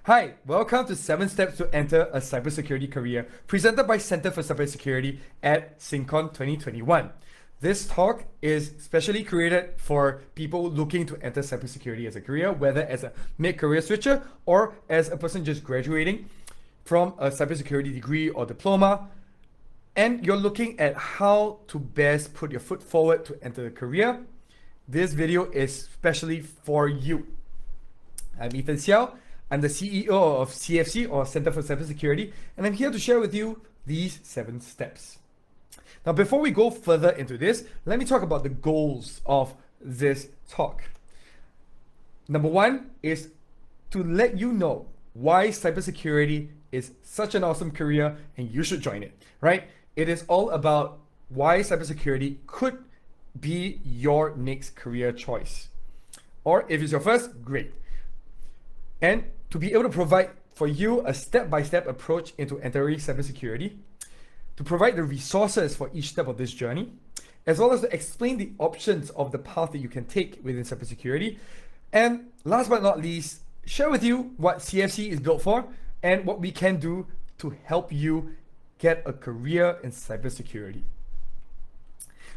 Hi, welcome to 7 Steps to Enter a Cybersecurity Career, presented by Center for Cybersecurity at SINCON 2021. This talk is specially created for people looking to enter cybersecurity as a career, whether as a mid-career switcher or as a person just graduating from a cybersecurity degree or diploma. And you're looking at how to best put your foot forward to enter the career. This video is specially for you. I'm Ethan Seow. I'm the CEO of CFC, or Center for Cybersecurity, and I'm here to share with you these 7 steps. Now, before we go further into this, let me talk about the goals of this talk. Number 1 is to let you know why cybersecurity is such an awesome career and you should join it, right? It is all about why cybersecurity could be your next career choice. Or if it's your first, great. And to be able to provide for you a step-by-step approach into entering cybersecurity, to provide the resources for each step of this journey, as well as to explain the options of the path that you can take within cybersecurity. And last but not least, share with you what CFC is built for and what we can do to help you get a career in cybersecurity.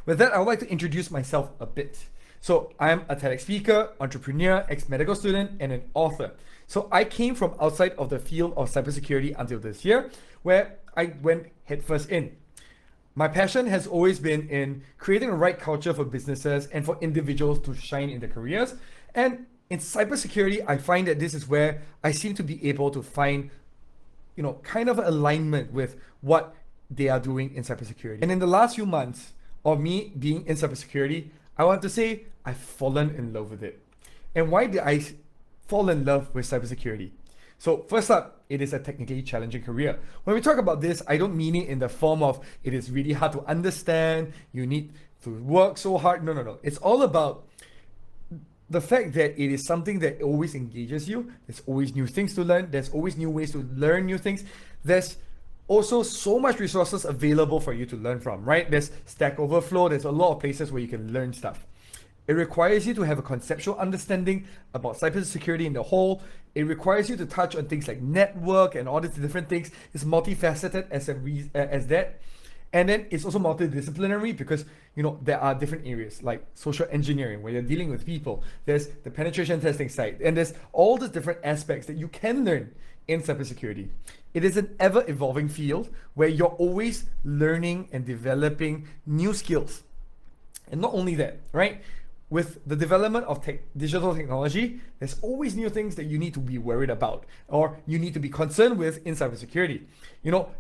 With that, I would like to introduce myself a bit. So I'm a TEDx speaker, entrepreneur, ex-medical student, and an author. So I came from outside of the field of cybersecurity until this year, where I went headfirst in. My passion has always been in creating the right culture for businesses and for individuals to shine in their careers. And in cybersecurity, I find that this is where I seem to be able to find, kind of alignment with what they are doing in cybersecurity. And in the last few months of me being in cybersecurity, I want to say I've fallen in love with it. And why did I fall in love with cybersecurity? So first up, it is a technically challenging career. When we talk about this, I don't mean it in the form of it is really hard to understand, you need to work so hard. No. It's all about the fact that it is something that always engages you. There's always new things to learn. There's always new ways to learn new things. There's also so much resources available for you to learn from, right? There's Stack Overflow. There's a lot of places where you can learn stuff. It requires you to have a conceptual understanding about cybersecurity in the whole. It requires you to touch on things like network and all these different things. It's multifaceted as that. And then it's also multidisciplinary because, there are different areas like social engineering where you're dealing with people. There's the penetration testing side, and there's all the different aspects that you can learn in cybersecurity. It is an ever-evolving field where you're always learning and developing new skills. And not only that, right? With the development of digital technology, there's always new things that you need to be worried about or you need to be concerned with in cybersecurity.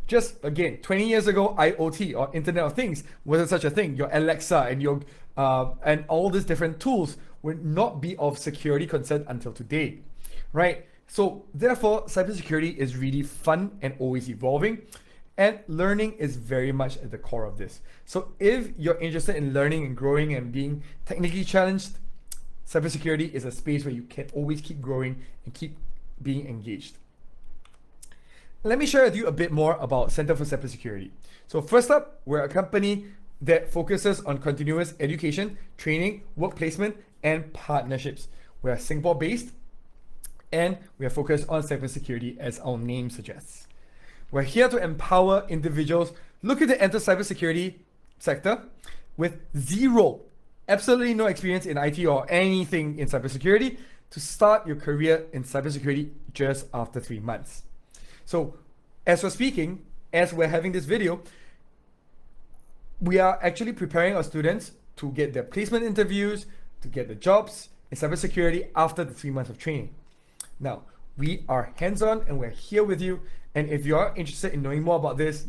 Just again, 20 years ago, IoT or Internet of Things wasn't such a thing. Your Alexa and your and all these different tools would not be of security concern until today, right? So therefore, cybersecurity is really fun and always evolving. And learning is very much at the core of this. So if you're interested in learning and growing and being technically challenged, cybersecurity is a space where you can always keep growing and keep being engaged. Let me share with you a bit more about Center for Cybersecurity. So first up, we're a company that focuses on continuous education, training, work placement, and partnerships. We're Singapore-based, and we are focused on cybersecurity as our name suggests. We're here to empower individuals looking to enter cybersecurity sector with absolutely no experience in IT or anything in cybersecurity to start your career in cybersecurity just after 3 months. So as we're having this video, we are actually preparing our students to get their placement interviews, to get the jobs in cybersecurity after the 3 months of training. Now, we are hands-on and we're here with you. And if you're interested in knowing more about this,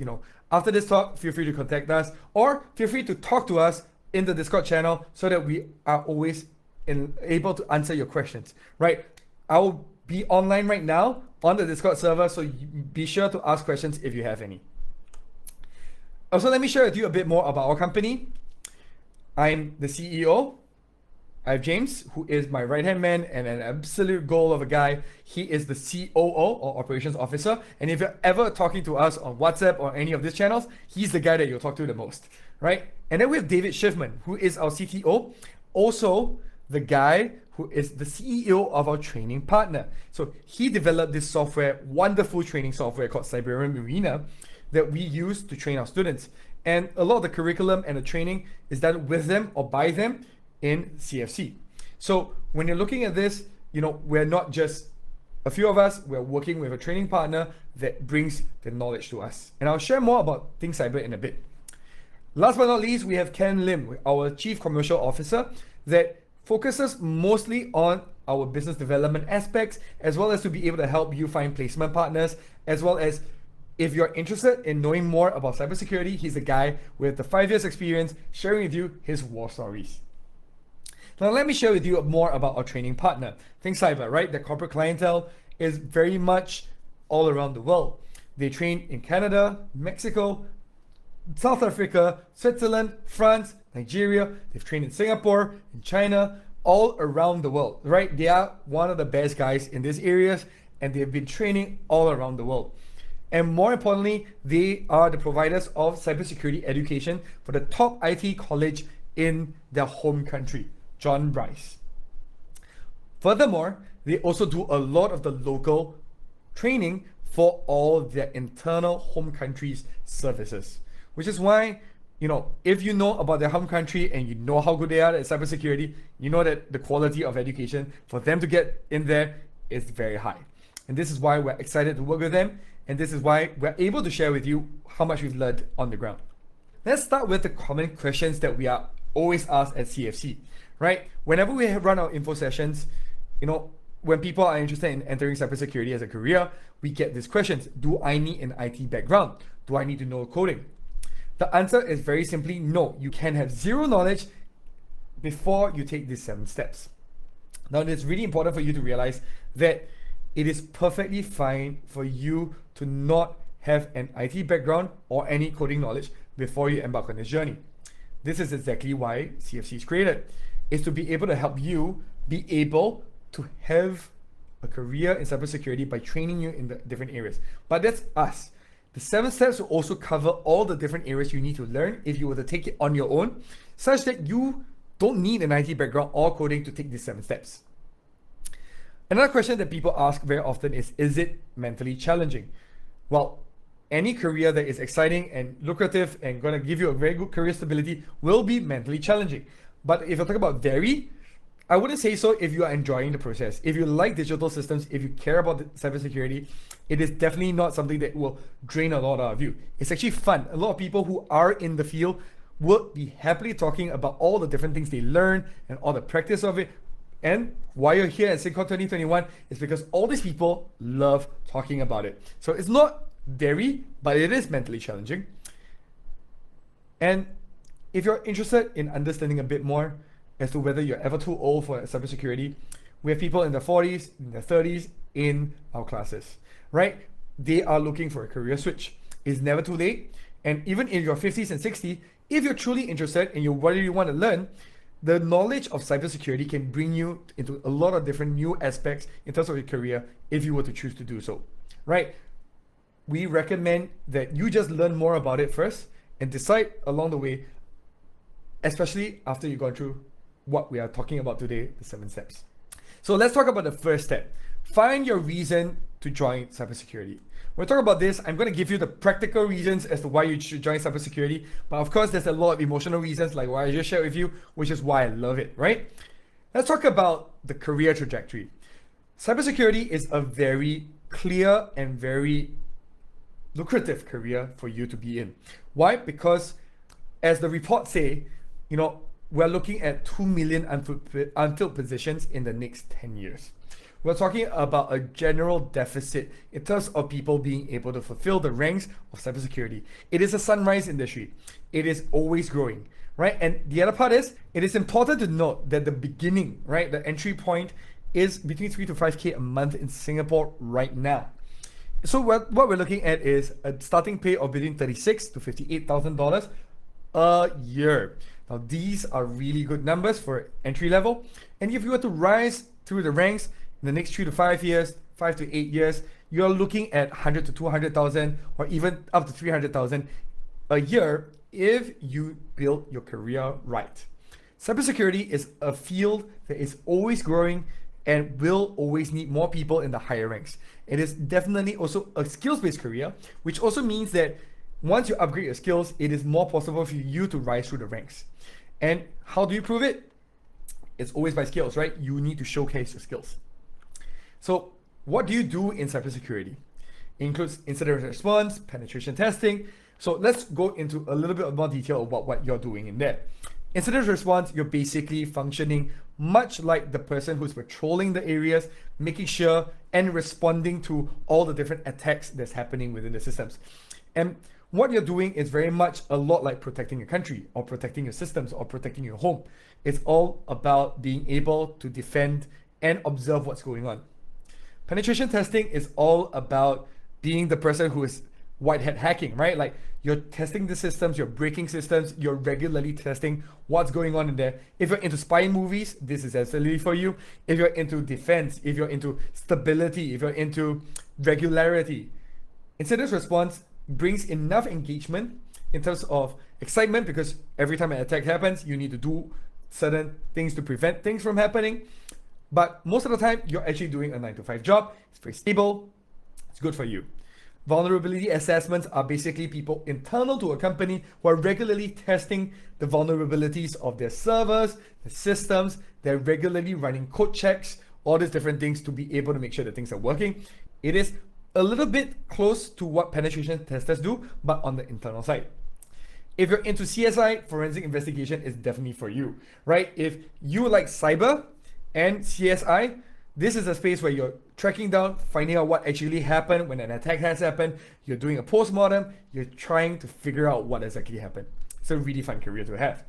after this talk, feel free to contact us or feel free to talk to us in the Discord channel so that we are always able to answer your questions, right? I'll be online right now on the Discord server, so be sure to ask questions if you have any. Also, let me share with you a bit more about our company. I'm the CEO. I have James, who is my right-hand man and an absolute goal of a guy. He is the COO or Operations Officer. And if you're ever talking to us on WhatsApp or any of these channels, he's the guy that you'll talk to the most, right? And then we have David Schiffman, who is our CTO, also the guy who is the CEO of our training partner. So he developed this software, wonderful training software called Cyber Arena, that we use to train our students. And a lot of the curriculum and the training is done with them or by them in CFC. So when you're looking at this, we're not just a few of us, we're working with a training partner that brings the knowledge to us. And I'll share more about Think Cyber in a bit. Last but not least, we have Ken Lim, our Chief Commercial Officer, that focuses mostly on our business development aspects, as well as to be able to help you find placement partners, as well as if you're interested in knowing more about cybersecurity, he's the guy with the 5 years experience sharing with you his war stories. Now let me share with you more about our training partner. Think Cyber, right? The corporate clientele is very much all around the world. They train in Canada, Mexico, South Africa, Switzerland, France, Nigeria. They've trained in Singapore, in China, all around the world, right? They are one of the best guys in these areas, and they've been training all around the world. And more importantly, they are the providers of cybersecurity education for the top IT college in their home country, John Bryce. Furthermore, they also do a lot of the local training for all their internal home country's services, which is why, if you know about their home country and you know how good they are at cybersecurity, you know that the quality of education for them to get in there is very high. And this is why we're excited to work with them. And this is why we're able to share with you how much we've learned on the ground. Let's start with the common questions that we are always asked at CFC, right? Whenever we run our info sessions, when people are interested in entering cybersecurity as a career, we get these questions. Do I need an IT background? Do I need to know coding? The answer is very simply no. You can have zero knowledge before you take these 7 steps. Now, it's really important for you to realize that it is perfectly fine for you to not have an IT background or any coding knowledge before you embark on this journey. This is exactly why CFC is created, is to be able to help you be able to have a career in cybersecurity by training you in the different areas. But that's us. The 7 steps will also cover all the different areas you need to learn if you were to take it on your own, such that you don't need an IT background or coding to take these 7 steps. Another question that people ask very often is it mentally challenging? Well, any career that is exciting and lucrative and going to give you a very good career stability will be mentally challenging. But if you talk about very, I wouldn't say so if you are enjoying the process. If you like digital systems, if you care about cybersecurity, it is definitely not something that will drain a lot out of you. It's actually fun. A lot of people who are in the field will be happily talking about all the different things they learn and all the practice of it. And why you're here at SINCON 2021 is because all these people love talking about it. So it's not very, but it is mentally challenging. And if you're interested in understanding a bit more as to whether you're ever too old for cybersecurity, we have people in their 40s, in their 30s in our classes, right? They are looking for a career switch. It's never too late. And even in your 50s and 60s, if you're truly interested and you really want to learn, the knowledge of cybersecurity can bring you into a lot of different new aspects in terms of your career if you were to choose to do so, right? We recommend that you just learn more about it first and decide along the way, especially after you've gone through what we are talking about today, the 7 steps. So let's talk about the first step. Find your reason to join cybersecurity. When we talk about this, I'm going to give you the practical reasons as to why you should join cybersecurity. But of course, there's a lot of emotional reasons like what I just shared with you, which is why I love it, right? Let's talk about the career trajectory. Cybersecurity is a very clear and very lucrative career for you to be in. Why? Because as the reports say, we're looking at 2 million unfilled positions in the next 10 years. We're talking about a general deficit in terms of people being able to fulfill the ranks of cybersecurity. It is a sunrise industry. It is always growing, right? And the other part is, it is important to note that the beginning, right, the entry point is between 3 to 5K a month in Singapore right now. So what we're looking at is a starting pay of between $36,000 to $58,000 a year. Now, these are really good numbers for entry level. And if you were to rise through the ranks in the next 3 to 5 years, 5 to 8 years, you're looking at 100 to 200,000 or even up to 300,000 a year if you build your career right. Cybersecurity is a field that is always growing and will always need more people in the higher ranks. It is definitely also a skills-based career, which also means that once you upgrade your skills, it is more possible for you to rise through the ranks. And how do you prove it? It's always by skills, right? You need to showcase your skills. So what do you do in cybersecurity? It includes incident response, penetration testing. So let's go into a little bit more detail about what you're doing in there. Incident response, you're basically functioning much like the person who's patrolling the areas, making sure and responding to all the different attacks that's happening within the systems. And what you're doing is very much a lot like protecting your country or protecting your systems or protecting your home. It's all about being able to defend and observe what's going on. Penetration testing is all about being the person who is white hat hacking, right? Like you're testing the systems, you're breaking systems, you're regularly testing what's going on in there. If you're into spy movies, this is absolutely for you. If you're into defense, if you're into stability, if you're into regularity, incident response brings enough engagement in terms of excitement, because every time an attack happens, you need to do certain things to prevent things from happening. But most of the time, you're actually doing a 9-to-5 job. It's very stable. It's good for you. Vulnerability assessments are basically people internal to a company who are regularly testing the vulnerabilities of their servers, the systems. They're regularly running code checks, all these different things to be able to make sure that things are working. It is a little bit close to what penetration testers do, but on the internal side. If you're into CSI, forensic investigation is definitely for you, right? If you like cyber and CSI, this is a space where you're tracking down, finding out what actually happened when an attack has happened. You're doing a post-mortem. You're trying to figure out what has actually happened. It's a really fun career to have.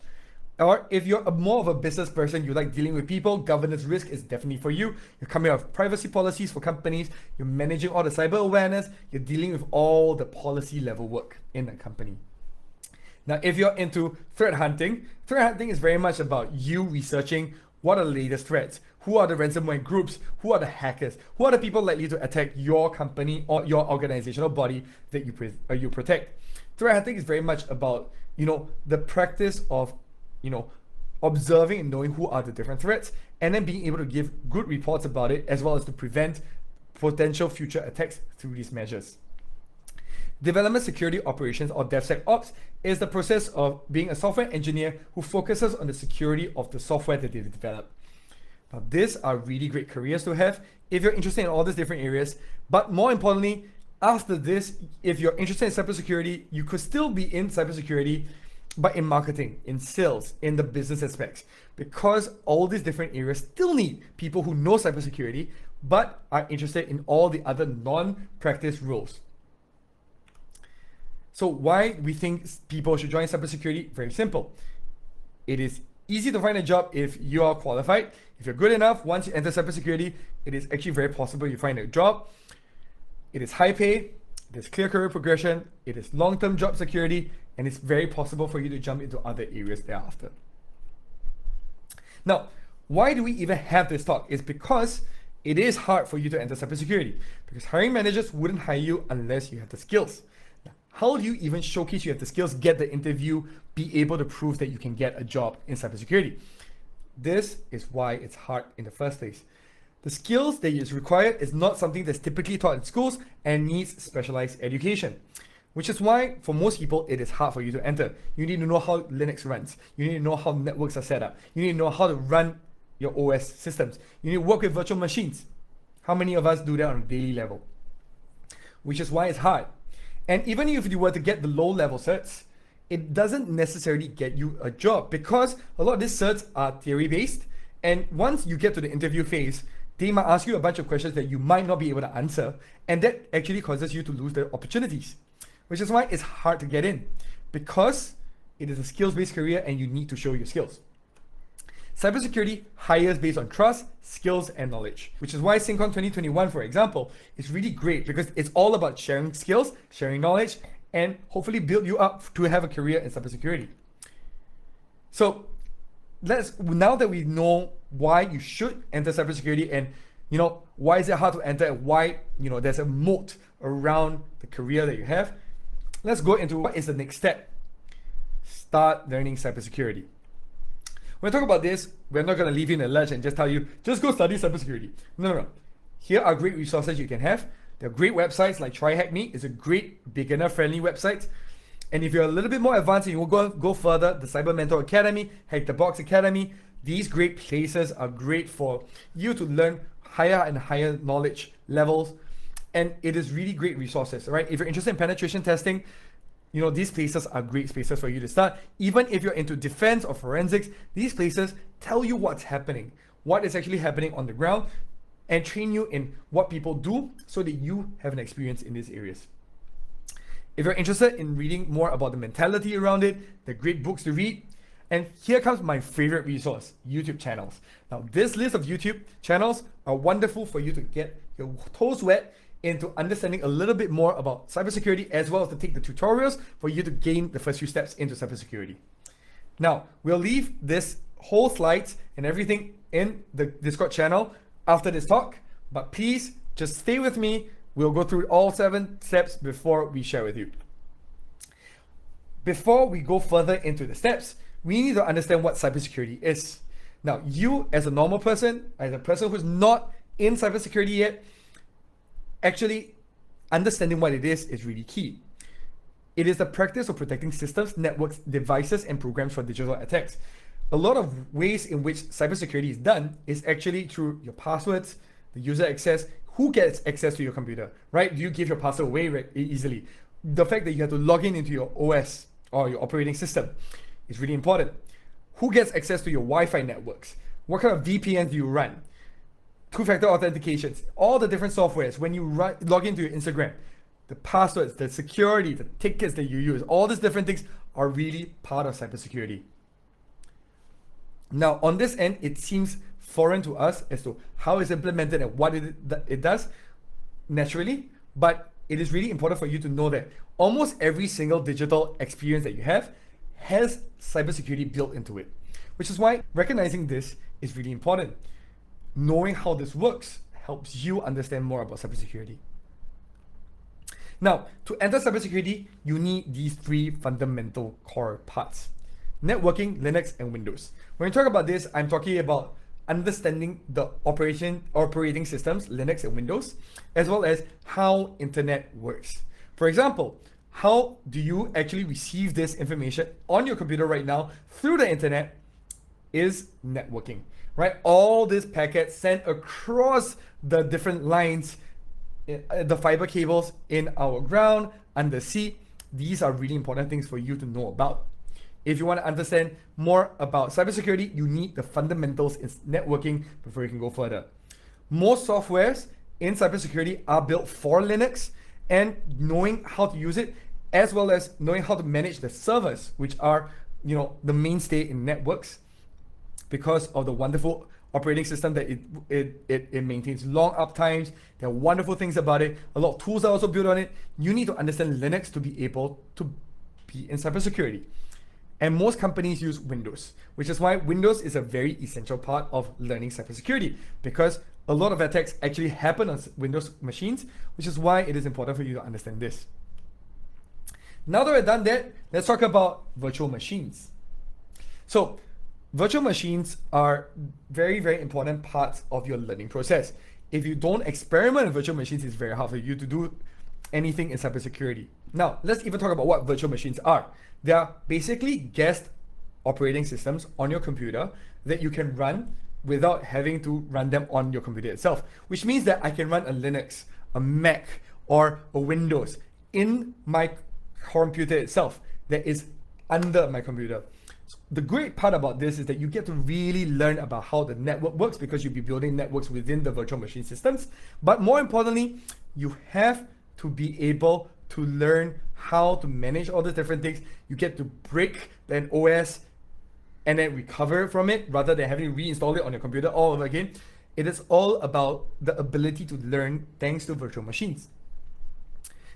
Or if you're more of a business person, you like dealing with people, governance risk is definitely for you. You're coming up with privacy policies for companies. You're managing all the cyber awareness. You're dealing with all the policy level work in a company. Now, if you're into threat hunting is very much about you researching what are the latest threats, who are the ransomware groups, who are the hackers, who are the people likely to attack your company or your organizational body that you protect. Threat hunting is very much about, the practice of, observing and knowing who are the different threats, and then being able to give good reports about it, as well as to prevent potential future attacks through these measures. Development security operations, or DevSecOps, is the process of being a software engineer who focuses on the security of the software that they develop. Now, these are really great careers to have if you're interested in all these different areas. But more importantly, after this, if you're interested in cybersecurity, you could still be in cybersecurity, but in marketing, in sales, in the business aspects, because all these different areas still need people who know cybersecurity, but are interested in all the other non-practice roles. So why we think people should join cybersecurity? Very simple. It is easy to find a job if you are qualified. If you're good enough, once you enter cybersecurity, it is actually very possible you find a job. It is high pay, it is clear career progression, it is long-term job security, and it's very possible for you to jump into other areas thereafter. Now, why do we even have this talk? It's because it is hard for you to enter cybersecurity, because hiring managers wouldn't hire you unless you have the skills. Now, how do you even showcase you have the skills, get the interview, be able to prove that you can get a job in cybersecurity? This is why it's hard in the first place. The skills that is required is not something that's typically taught in schools and needs specialized education, which is why for most people it is hard for you to enter. You need to know how Linux runs. You need to know how networks are set up. You need to know how to run your OS systems. You need to work with virtual machines. How many of us do that on a daily level? Which is why it's hard. And even if you were to get the low-level certs, it doesn't necessarily get you a job, because a lot of these certs are theory-based, and once you get to the interview phase, they might ask you a bunch of questions that you might not be able to answer, and that actually causes you to lose the opportunities, which is why it's hard to get in, because it is a skills-based career and you need to show your skills. Cybersecurity hires based on trust, skills, and knowledge, which is why SINCON 2021, for example, is really great, because it's all about sharing skills, sharing knowledge, and hopefully build you up to have a career in cybersecurity. So now that we know why you should enter cybersecurity, and why is it hard to enter, and why there's a moat around the career that you have, let's go into what is the next step. Start learning cybersecurity. When we talk about this, we're not going to leave you in a lurch and just tell you, just go study cybersecurity. No. Here are great resources you can have. There are great websites like TryHackMe. It's a great beginner-friendly website. And if you're a little bit more advanced and you will go further, the Cyber Mentor Academy, Hack the Box Academy, these great places are great for you to learn higher and higher knowledge levels. And it is really great resources, right? If you're interested in penetration testing, these places are great spaces for you to start. Even if you're into defense or forensics, these places tell you what's happening, what is actually happening on the ground, and train you in what people do so that you have an experience in these areas. If you're interested in reading more about the mentality around it, the great books to read, and here comes my favorite resource, YouTube channels. Now, this list of YouTube channels are wonderful for you to get your toes wet into understanding a little bit more about cybersecurity, as well as to take the tutorials for you to gain the first few steps into cybersecurity. Now, we'll leave this whole slides and everything in the Discord channel after this talk, but please just stay with me. We'll go through all 7 steps before we share with you. Before we go further into the steps, we need to understand what cybersecurity is. Now, you as a normal person, as a person who's not in cybersecurity yet, actually understanding what it is really key. It is the practice of protecting systems, networks, devices, and programs from digital attacks. A lot of ways in which cybersecurity is done is actually through your passwords, the user access, who gets access to your computer, right? Do you give your password away easily? The fact that you have to log in into your OS or your operating system is really important. Who gets access to your Wi-Fi networks? What kind of VPNs do you run? Two-factor authentications, all the different softwares. When you log into your Instagram, the passwords, the security, the tickets that you use, all these different things are really part of cybersecurity. Now, on this end, it seems foreign to us as to how it's implemented and what it does naturally, but it is really important for you to know that almost every single digital experience that you have has cybersecurity built into it, which is why recognizing this is really important. Knowing how this works helps you understand more about cybersecurity. Now, to enter cybersecurity, you need these 3 fundamental core parts: networking, Linux, and Windows. When we talk about this, I'm talking about understanding the operating systems, Linux and Windows, as well as how internet works. For example, how do you actually receive this information on your computer right now through the internet is networking, right? All these packets sent across the different lines, the fiber cables in our ground, under sea. These are really important things for you to know about. If you want to understand more about cybersecurity, you need the fundamentals in networking before you can go further. Most softwares in cybersecurity are built for Linux, and knowing how to use it, as well as knowing how to manage the servers, which are the mainstay in networks, because of the wonderful operating system that it maintains long uptimes. There are wonderful things about it. A lot of tools are also built on it. You need to understand Linux to be able to be in cybersecurity. And most companies use Windows, which is why Windows is a very essential part of learning cybersecurity, because a lot of attacks actually happen on Windows machines, which is why it is important for you to understand this. Now that we've done that, let's talk about virtual machines. So virtual machines are very, very important parts of your learning process. If you don't experiment with virtual machines, it's very hard for you to do anything in cybersecurity. Now, let's even talk about what virtual machines are. They are basically guest operating systems on your computer that you can run without having to run them on your computer itself, which means that I can run a Linux, a Mac, or a Windows in my computer itself that is under my computer. The great part about this is that you get to really learn about how the network works, because you'll be building networks within the virtual machine systems. But more importantly, you have to be able to learn how to manage all the different things. You get to break an OS and then recover from it rather than having to reinstall it on your computer all over again. It is all about the ability to learn thanks to virtual machines.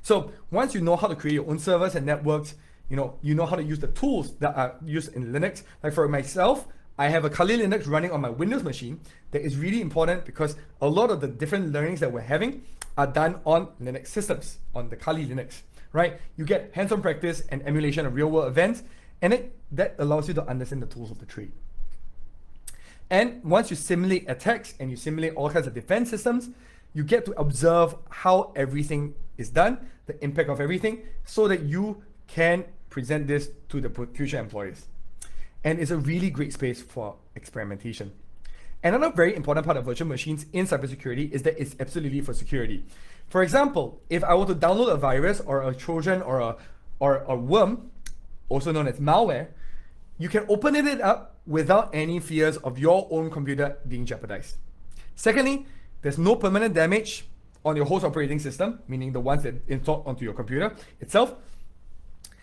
So once you know how to create your own servers and networks, you know how to use the tools that are used in Linux. Like for myself, I have a Kali Linux running on my Windows machine. That is really important because a lot of the different learnings that we're having are done on Linux systems, on the Kali Linux, right? You get hands-on practice and emulation of real-world events, and that allows you to understand the tools of the trade. And once you simulate attacks and you simulate all kinds of defense systems, you get to observe how everything is done, the impact of everything, so that you can present this to the future employers. And it's a really great space for experimentation. Another very important part of virtual machines in cybersecurity is that it's absolutely for security. For example, if I were to download a virus or a Trojan or a worm, also known as malware, you can open it up without any fears of your own computer being jeopardized. Secondly, there's no permanent damage on your host operating system, meaning the ones that install onto your computer itself,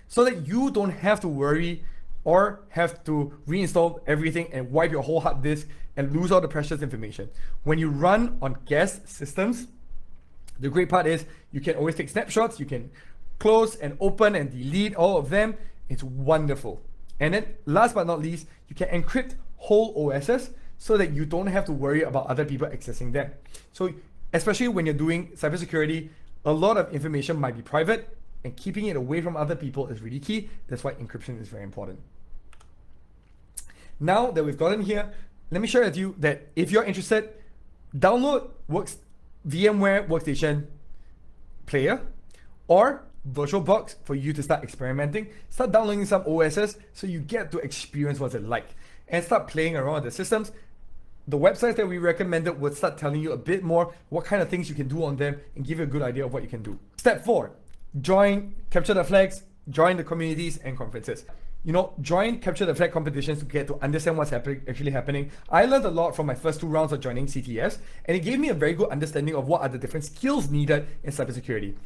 so that you don't have to worry or have to reinstall everything and wipe your whole hard disk and lose all the precious information. When you run on guest systems, the great part is you can always take snapshots, you can close and open and delete all of them. It's wonderful. And then last but not least, you can encrypt whole OSs so that you don't have to worry about other people accessing them. So especially when you're doing cybersecurity, a lot of information might be private, and keeping it away from other people is really key. That's why encryption is very important. Now that we've gotten here, let me share with you that if you're interested, download VMware Workstation Player or VirtualBox for you to start experimenting. Start downloading some OSs so you get to experience what's it like and start playing around with the systems. The websites that we recommended would start telling you a bit more what kind of things you can do on them and give you a good idea of what you can do. Step 4, join Capture the Flags, join the communities and conferences. Join Capture the Flag competitions to get to understand what's actually happening. I learned a lot from my first 2 rounds of joining CTS, and it gave me a very good understanding of what are the different skills needed in cybersecurity.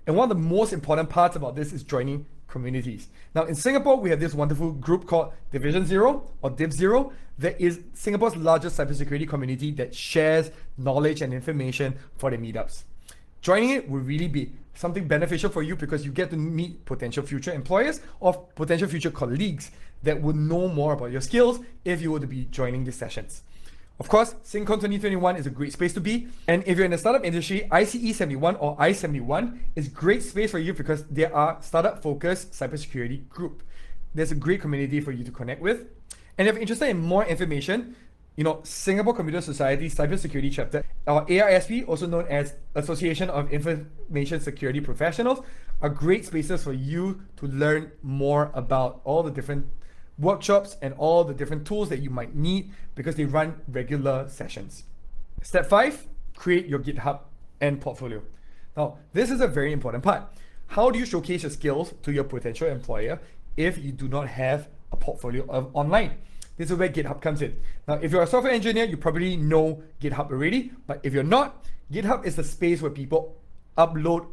And one of the most important parts about this is joining communities. Now in Singapore, we have this wonderful group called Division Zero or Div Zero. That is Singapore's largest cybersecurity community that shares knowledge and information for the meetups. Joining it will really be something beneficial for you because you get to meet potential future employers or potential future colleagues that would know more about your skills if you were to be joining these sessions. Of course, SINCON 2021 is a great space to be. And if you're in the startup industry, ICE 71 or I-71 is a great space for you because they are startup-focused cybersecurity group. There's a great community for you to connect with. And if you're interested in more information, Singapore Computer Society Cybersecurity Chapter, or AISP, also known as Association of Information Security Professionals, are great spaces for you to learn more about all the different workshops and all the different tools that you might need because they run regular sessions. Step 5, create your GitHub and portfolio. Now, this is a very important part. How do you showcase your skills to your potential employer if you do not have a portfolio online? This is where GitHub comes in. Now, if you're a software engineer, you probably know GitHub already, but if you're not, GitHub is the space where people upload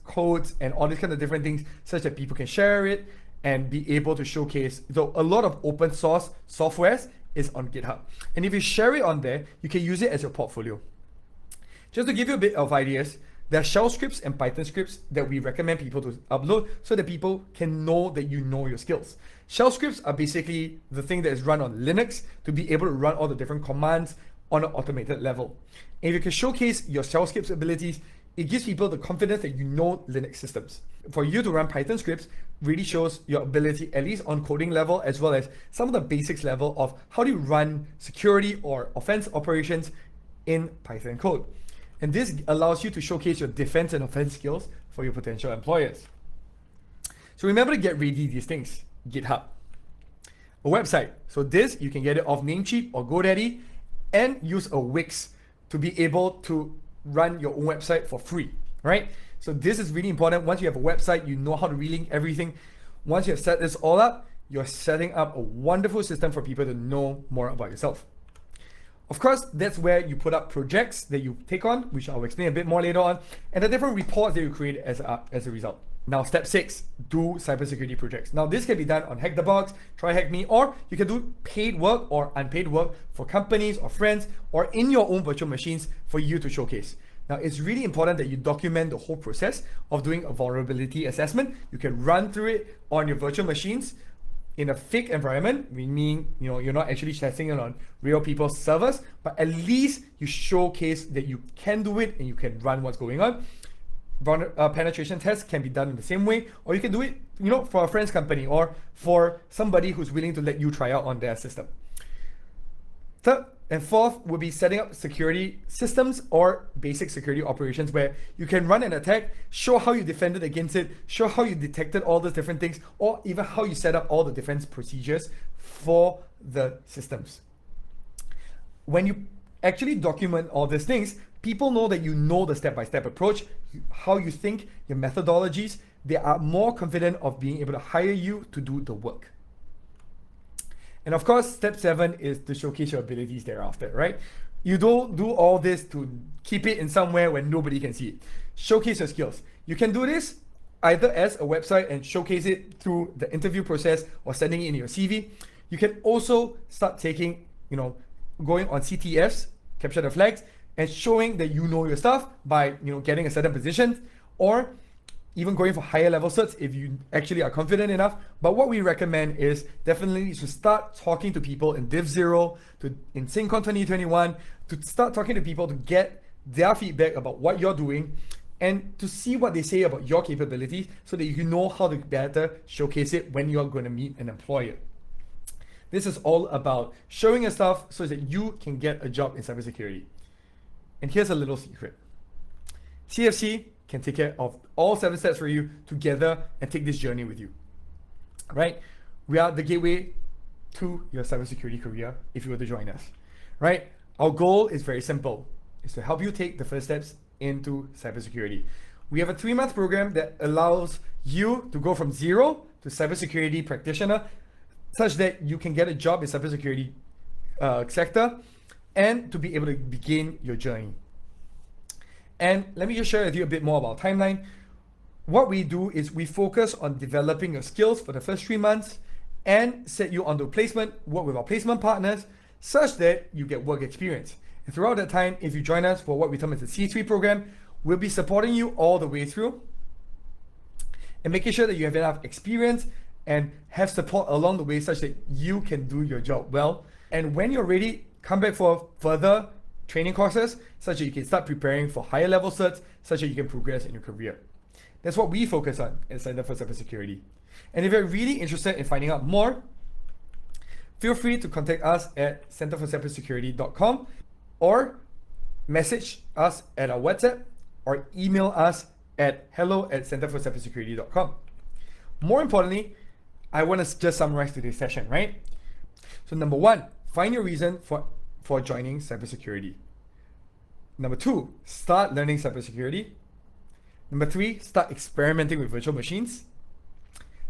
codes and all these kind of different things such that people can share it and be able to showcase. So a lot of open source softwares is on GitHub. And if you share it on there, you can use it as your portfolio. Just to give you a bit of ideas, there are shell scripts and Python scripts that we recommend people to upload so that people can know that you know your skills. Shell scripts are basically the thing that is run on Linux to be able to run all the different commands on an automated level. And if you can showcase your shell scripts abilities, it gives people the confidence that you know Linux systems. For you to run Python scripts really shows your ability, at least on coding level, as well as some of the basics level of how do you run security or offense operations in Python code. And this allows you to showcase your defense and offense skills for your potential employers. So remember to get ready these things. GitHub, a website. So this, you can get it off Namecheap or GoDaddy and use a Wix to be able to run your own website for free, right? So this is really important. Once you have a website, you know how to relink everything. Once you have set this all up, you're setting up a wonderful system for people to know more about yourself. Of course, that's where you put up projects that you take on, which I'll explain a bit more later on, and the different reports that you create as a result. Now, step 6, do cybersecurity projects. Now, this can be done on Hack the Box, Try Hack Me, or you can do paid work or unpaid work for companies or friends or in your own virtual machines for you to showcase. Now, it's really important that you document the whole process of doing a vulnerability assessment. You can run through it on your virtual machines in a fake environment, meaning you're not actually testing it on real people's servers, but at least you showcase that you can do it and you can run what's going on. Penetration tests can be done in the same way, or you can do it, for a friend's company or for somebody who's willing to let you try out on their system. Third and fourth would be setting up security systems or basic security operations where you can run an attack, show how you defended against it, show how you detected all those different things, or even how you set up all the defense procedures for the systems. When you actually document all these things, people know that you know the step-by-step approach, how you think, your methodologies. They are more confident of being able to hire you to do the work. And of course, step 7 is to showcase your abilities thereafter, right? You don't do all this to keep it in somewhere where nobody can see it. Showcase your skills. You can do this either as a website and showcase it through the interview process or sending it in your CV. You can also start taking, going on CTFs, capture the flags, and showing that you know your stuff by, getting a certain position, or even going for higher level certs if you actually are confident enough. But what we recommend is definitely to start talking to people in Div 0, in SINCON 2021, to start talking to people to get their feedback about what you're doing and to see what they say about your capabilities so that you know how to better showcase it when you're going to meet an employer. This is all about showing your stuff so that you can get a job in cybersecurity. And here's a little secret. CFC can take care of all 7 steps for you together and take this journey with you, right? We are the gateway to your cybersecurity career if you were to join us, right? Our goal is very simple. It's to help you take the first steps into cybersecurity. We have a 3-month program that allows you to go from 0 to cybersecurity practitioner such that you can get a job in cybersecurity sector and to be able to begin your journey. And let me just share with you a bit more about timeline. What we do is we focus on developing your skills for the first 3 months and set you onto placement, work with our placement partners, such that you get work experience. And throughout that time, if you join us for what we term as the C3 program, we'll be supporting you all the way through and making sure that you have enough experience and have support along the way such that you can do your job well. And when you're ready, come back for further training courses such that you can start preparing for higher level certs such that you can progress in your career. That's what we focus on at Center for Cybersecurity. And if you're really interested in finding out more, feel free to contact us at centerforcybersecurity.com or message us at our WhatsApp or email us at hello@centerforcybersecurity.com. More importantly, I want to just summarize today's session, right? So number 1, find your reason for joining cybersecurity. Number 2, start learning cybersecurity. Number 3, start experimenting with virtual machines.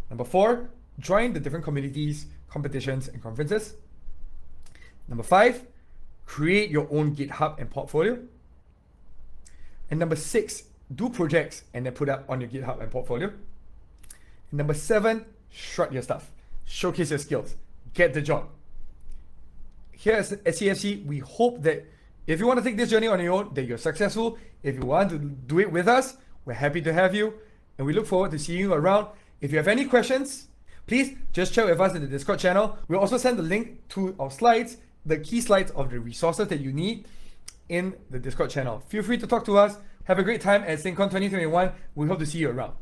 Number 4, join the different communities, competitions, and conferences. Number 5, create your own GitHub and portfolio. And number 6, do projects and then put up on your GitHub and portfolio. And number 7, strut your stuff. Showcase your skills. Get the job. Here at CFC, we hope that if you want to take this journey on your own, that you're successful. If you want to do it with us, we're happy to have you. And we look forward to seeing you around. If you have any questions, please just chat with us in the Discord channel. We'll also send the link to our slides, the key slides of the resources that you need in the Discord channel. Feel free to talk to us. Have a great time at SINCON 2021. We hope to see you around.